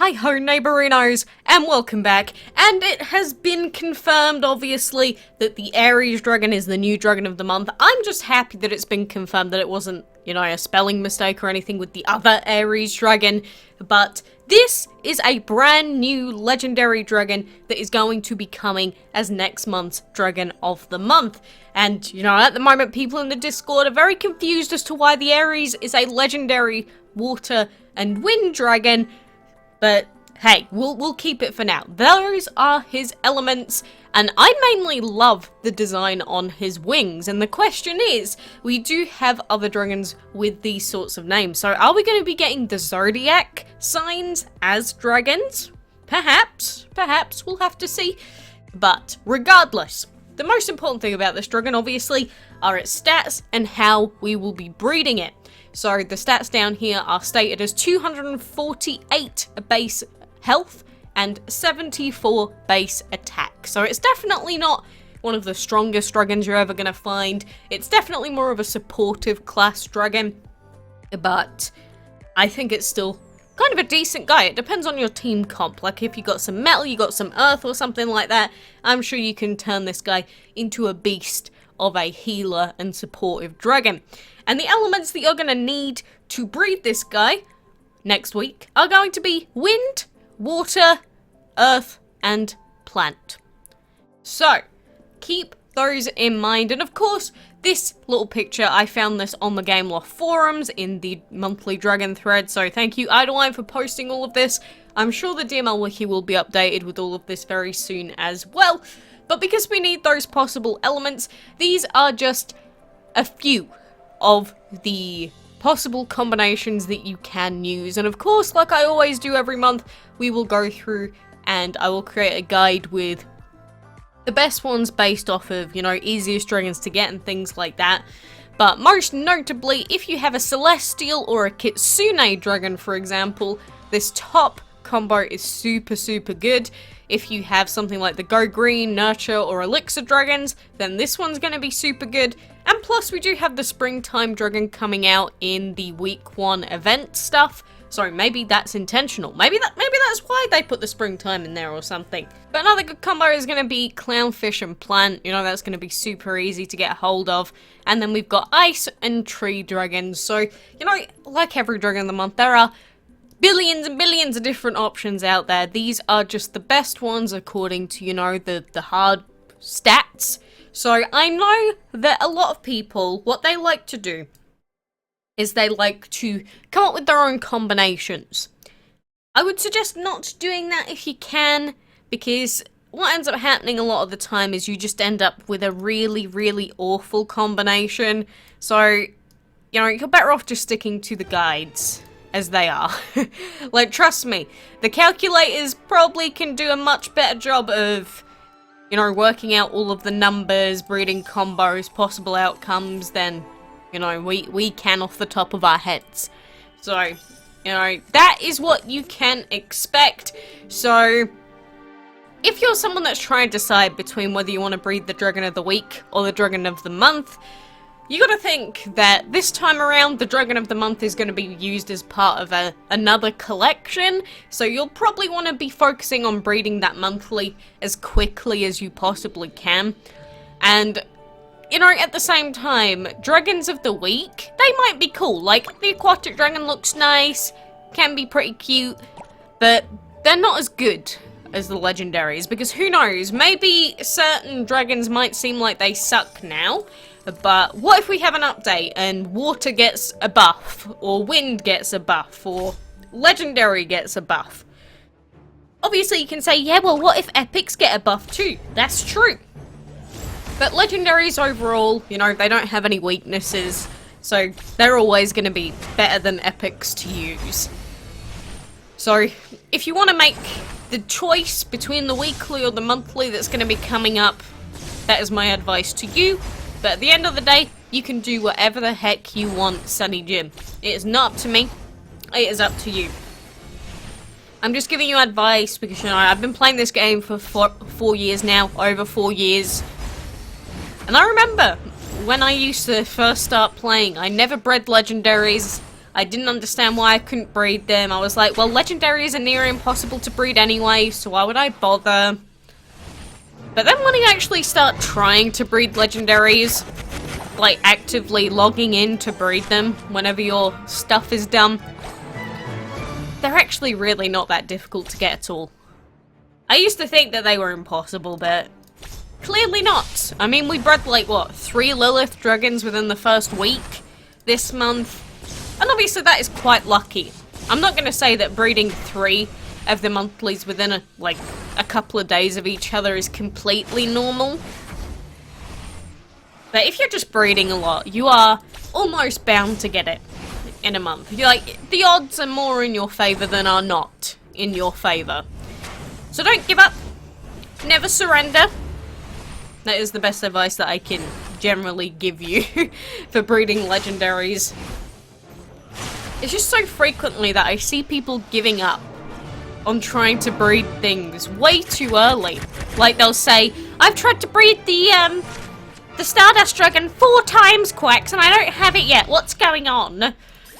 Hi ho neighborinos, and welcome back. And it has been confirmed, obviously, that the Aries Dragon is the new Dragon of the Month. I'm just happy that it's been confirmed that it wasn't, a spelling mistake or anything with the other Aries Dragon. But this is a brand new legendary dragon that is going to be coming as next month's Dragon of the Month. And, at the moment, people in the Discord are very confused as to why the Aries is a legendary water and wind dragon. But hey, we'll keep it for now. Those are his elements, and I mainly love the design on his wings. And the question is, we do have other dragons with these sorts of names. So are we going to be getting the zodiac signs as dragons? Perhaps, we'll have to see. But regardless, the most important thing about this dragon, obviously, are its stats and how we will be breeding it. So the stats down here are stated as 248 base health and 74 base attack. So it's definitely not one of the strongest dragons you're ever going to find. It's definitely more of a supportive class dragon. But I think it's still kind of a decent guy. It depends on your team comp. Like if you got some metal, you got some earth or something like that, I'm sure you can turn this guy into a beast of a healer and supportive dragon. And the elements that you're going to need to breed this guy next week are going to be wind, water, earth, and plant. So, keep those in mind. And of course, this little picture, I found this on the Gameloft forums in the monthly dragon thread. So thank you, Idoine, for posting all of this. I'm sure the DML wiki will be updated with all of this very soon as well. But because we need those possible elements, these are just a few of the possible combinations that you can use. And of course, like I always do every month, we will go through and I will create a guide with the best ones based off of, easiest dragons to get and things like that. But most notably, if you have a Celestial or a Kitsune dragon, for example, this top combo is super good. If you have something like the Go Green, Nurture, or Elixir dragons, then this one's going to be super good. And plus, we do have the Springtime dragon coming out in the week 1 event stuff. So maybe that's intentional. Maybe that's why they put the Springtime in there or something. But another good combo is going to be Clownfish and Plant. That's going to be super easy to get a hold of. And then we've got Ice and Tree dragons. So, like every Dragon of the Month, there are billions and billions of different options out there. These are just the best ones according to, the hard stats. So I know that a lot of people, what they like to do is they like to come up with their own combinations. I would suggest not doing that if you can, because what ends up happening a lot of the time is you just end up with a really awful combination. So, you're better off just sticking to the guides as they are. Like, trust me, the calculators probably can do a much better job of, working out all of the numbers, breeding combos, possible outcomes than, we can off the top of our heads. So, that is what you can expect. So, if you're someone that's trying to decide between whether you want to breed the Dragon of the Week or the Dragon of the Month, you gotta think that this time around, the Dragon of the Month is going to be used as part of another collection, so you'll probably want to be focusing on breeding that monthly as quickly as you possibly can. And, at the same time, Dragons of the Week, they might be cool. Like, the Aquatic Dragon looks nice, can be pretty cute, but they're not as good as the legendaries, because who knows, maybe certain dragons might seem like they suck now. But what if we have an update and water gets a buff, or wind gets a buff, or legendary gets a buff? Obviously you can say, yeah, well, what if epics get a buff too? That's true. But legendaries overall, they don't have any weaknesses, so they're always going to be better than epics to use. So if you want to make the choice between the weekly or the monthly that's going to be coming up, that is my advice to you. But at the end of the day, you can do whatever the heck you want, Sunny Jim. It is not up to me. It is up to you. I'm just giving you advice because, I've been playing this game for 4 years now. Over 4 years. And I remember when I used to first start playing, I never bred legendaries. I didn't understand why I couldn't breed them. I was like, well, legendaries are near impossible to breed anyway, so why would I bother? But then when you actually start trying to breed legendaries, like actively logging in to breed them whenever your stuff is done, they're actually really not that difficult to get at all. I used to think that they were impossible, but clearly not. I mean, we bred like, what, 3 Lilith dragons within the first week this month? And obviously that is quite lucky. I'm not going to say that breeding 3 of the monthlies within a couple of days of each other is completely normal. But if you're just breeding a lot, you are almost bound to get it in a month. You're like, the odds are more in your favour than are not in your favour. So don't give up. Never surrender. That is the best advice that I can generally give you for breeding legendaries. It's just so frequently that I see people giving up on trying to breed things way too early. Like they'll say, I've tried to breed the Stardust Dragon 4 times, Quacks, and I don't have it yet. What's going on?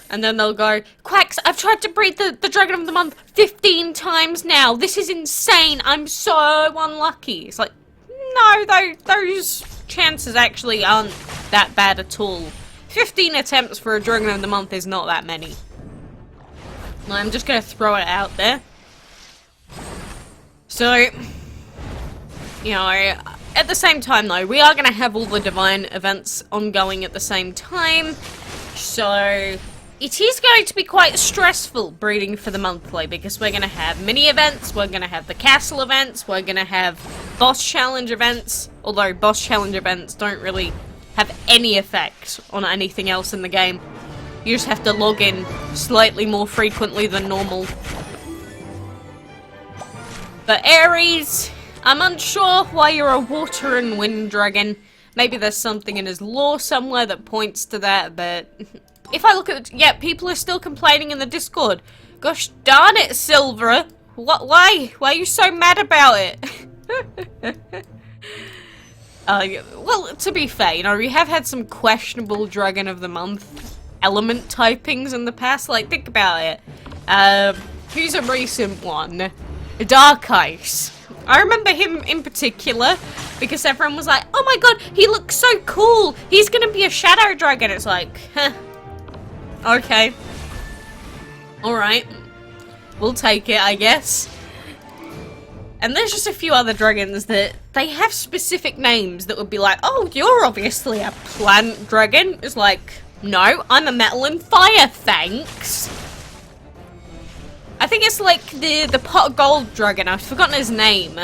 And then they'll go, Quacks, I've tried to breed the Dragon of the Month 15 times now. This is insane. I'm so unlucky. It's like, no, those chances actually aren't that bad at all. 15 attempts for a Dragon of the Month is not that many. I'm just going to throw it out there. So, you know, at the same time though, we are going to have all the Divine events ongoing at the same time. So, it is going to be quite stressful breeding for the monthly, because we're going to have mini events, we're going to have the castle events, we're going to have boss challenge events, although boss challenge events don't really have any effect on anything else in the game. You just have to log in slightly more frequently than normal. But Aries, I'm unsure why you're a water and wind dragon. Maybe there's something in his lore somewhere that points to that, but if I look at yeah, people are still complaining in the Discord. Gosh darn it, Silver. What? Why? Why are you so mad about it? Well, to be fair, you know, we have had some questionable Dragon of the Month element typings in the past. Like, think about it. Who's a recent one? Dark Ice. I remember him in particular because everyone was like, oh my god, he looks so cool. He's gonna be a shadow dragon. It's like, huh. Okay. Alright. We'll take it, I guess. And there's just a few other dragons that they have specific names that would be like, oh, you're obviously a plant dragon. It's like, no, I'm a metal and fire, thanks. I think it's like the pot of gold dragon. I've forgotten his name.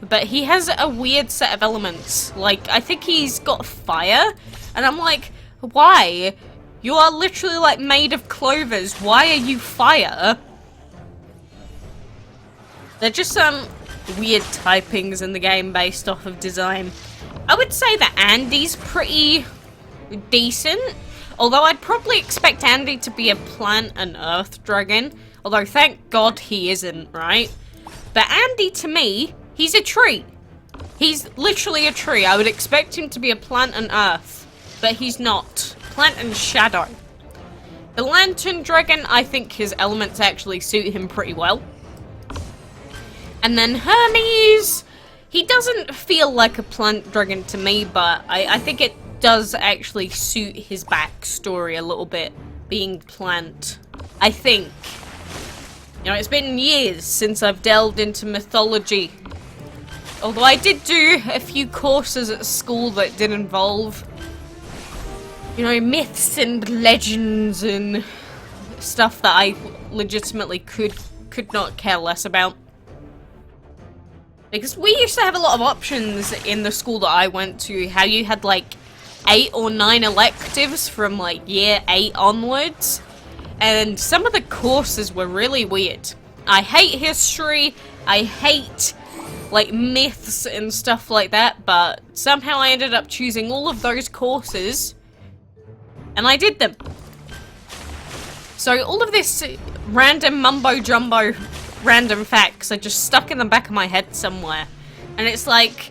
But he has a weird set of elements. Like, I think he's got fire. And I'm like, why? You are literally like made of clovers. Why are you fire? They're just some weird typings in the game based off of design. I would say that Andy's pretty decent. Although I'd probably expect Andy to be a plant and earth dragon. Although thank God he isn't, right? But Andy, to me, he's a tree. He's literally a tree. I would expect him to be a plant and earth. But he's not. Plant and shadow. The Lantern Dragon, I think his elements actually suit him pretty well. And then Hermes, he doesn't feel like a plant dragon to me, but I think it does actually suit his backstory a little bit, being plant. I think. You know, it's been years since I've delved into mythology. Although I did do a few courses at school that did involve, you know, myths and legends and stuff that I legitimately could not care less about. Because we used to have a lot of options in the school that I went to, how you had like 8 or 9 electives from like year 8 onwards. And some of the courses were really weird. I hate history, I hate like myths and stuff like that, but somehow I ended up choosing all of those courses and I did them. So all of this random mumbo jumbo random facts are just stuck in the back of my head somewhere. And it's like,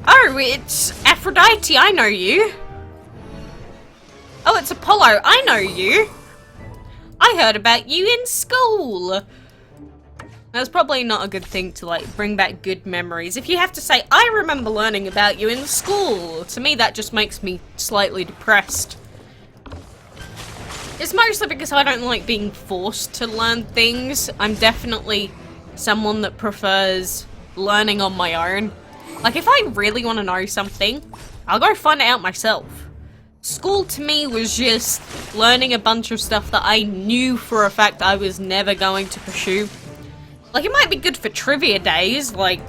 oh, it's Aphrodite, I know you. Oh, it's Apollo, I know you. I heard about you in school. That's probably not a good thing to, like, bring back good memories. If you have to say, I remember learning about you in school, to me that just makes me slightly depressed. It's mostly because I don't like being forced to learn things. I'm definitely someone that prefers learning on my own. Like, if I really want to know something, I'll go find it out myself. School to me was just learning a bunch of stuff that I knew for a fact I was never going to pursue. Like, it might be good for trivia days, like,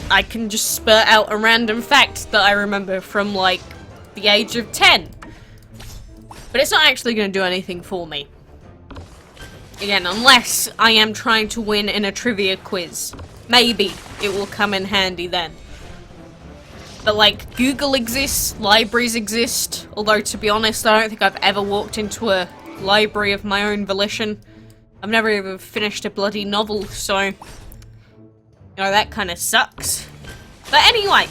I can just spurt out a random fact that I remember from, like, the age of 10. But it's not actually going to do anything for me. Again, unless I am trying to win in a trivia quiz. Maybe it will come in handy then. But, like, Google exists, libraries exist, although, to be honest, I don't think I've ever walked into a library of my own volition. I've never even finished a bloody novel, so, you know, that kind of sucks. But anyway,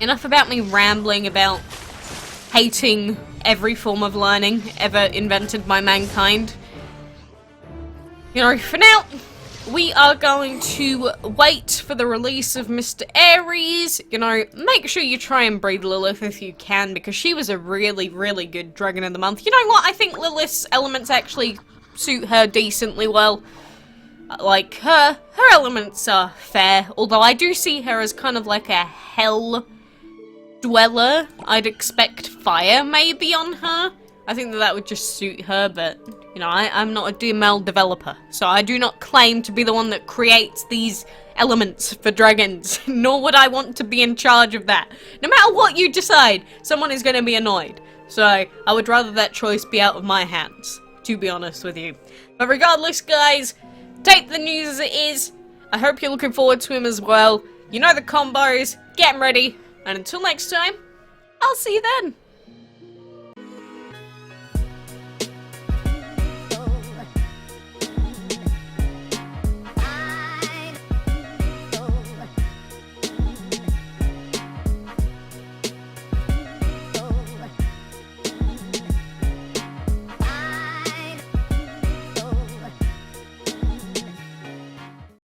enough about me rambling about hating every form of learning ever invented by mankind. You know, for now, we are going to wait for the release of Mr. Aries. You know, make sure you try and breed Lilith if you can, because she was a really, really good Dragon of the Month. You know what? I think Lilith's elements actually suit her decently well. Like, her elements are fair, although I do see her as kind of like a hell dweller. I'd expect fire maybe on her. I think that would just suit her, but, you know, I'm not a DML developer, so I do not claim to be the one that creates these elements for dragons, nor would I want to be in charge of that. No matter what you decide, someone is going to be annoyed, so I would rather that choice be out of my hands, to be honest with you. But regardless, guys, take the news as it is. I hope you're looking forward to him as well. You know the combos, get 'em ready, and until next time, I'll see you then.